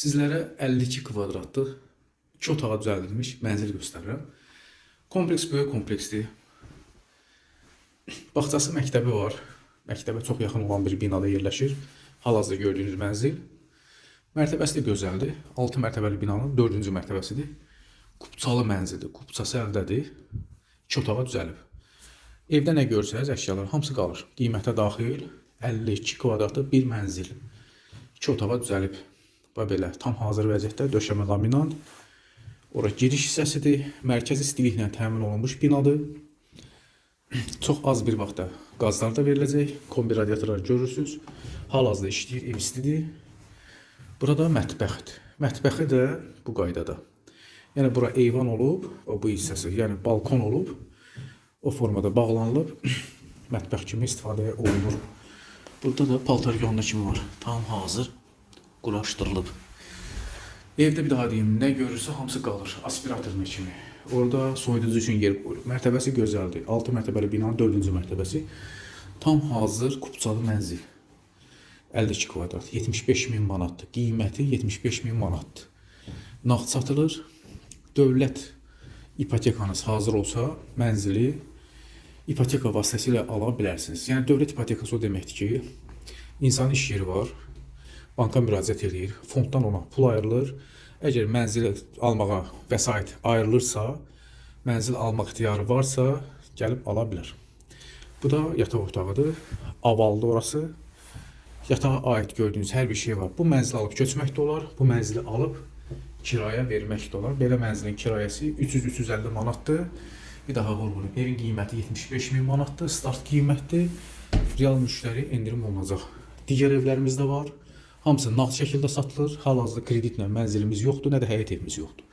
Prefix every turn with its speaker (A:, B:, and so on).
A: Sizlərə 52 kvadratlıq 2 otağa düzəldilmiş mənzil göstərirəm. Kompleks böyük kompleksdir. Bağçası, məktəbi var. Məktəbə çox yaxın olan bir binada yerləşir. Hal-hazırda gördüyünüz mənzil. Mərtəbəsi də gözəldir. 6 mərtəbəli binanın 4-cü mərtəbəsidir. Kupçalı mənzildir. Kupçası əldədir. 2 otağa düzəlib. Evdə nə görsəniz əşyalar hamısı qalır. Qiymətə daxil 52 kvadratlıq bir mənzil. 2 otağa düzəlib. Və belə tam hazır vəziyyətdə döşəmə laminat. Ora giriş hissəsidir. Mərkəzi istiliklə təmin olunmuş binadır. Çox az bir vaxtda qazlar da veriləcək. Kombi radiatorları görürsünüz. Hal-hazırda işləyir, ev istidir. Burada mətbəxdir. Mətbəxi də bu qaydada. Yəni bura eyvan olub, bu hissəsi, yəni balkon olub, o formada bağlanılıb, mətbəx kimi istifadəyə olunur. Burada da paltar yonuna kimi var. Tam hazır quraşdırılıb. Evdə bir daha deyim, nə görürsə hamısı qalır. Aspiratorun kimi. Orada soyuducu üçün yer qoyulub. Mərtəbəsi gözəldir. 6 mərtəbəli binanın 4-cü mərtəbəsi. Tam hazır kupçalı mənzil. 52 kvadrat, 75.000 manatdır. Qiyməti 75.000 manatdır. Nağd satılır. Dövlət ipotekanız hazır olsa, mənzili ipoteka vasitəsilə ala bilərsiniz. Yəni dövlət ipotekası o deməkdir ki, insanın iş yeri var, banka müraciət edir, fonddan ona pul ayrılır. Əgər mənzil almağa vəsait ayrılırsa, mənzil almaq ixtiyarı varsa, gəlib ala bilər. Bu da yataq otağıdır. Avaldır orası. Yatağa aid gördüyünüz hər bir şey var. Bu mənzili alıb köçmək də olar, bu mənzili alıb kiraya vermək də olar. Belə mənzilin kirayəsi 300-350 manatdır. Bir daha vurğulayım. Evin qiyməti 75.000 manatdır. Start qiymətdir. Real müştəri endirim olunacaq. Digər evlərimiz də var. Hamısı nağd şəkildə satılır. Hal-hazırda kreditlə mənzilimiz yoxdur, nə də həyət evimiz yoxdur.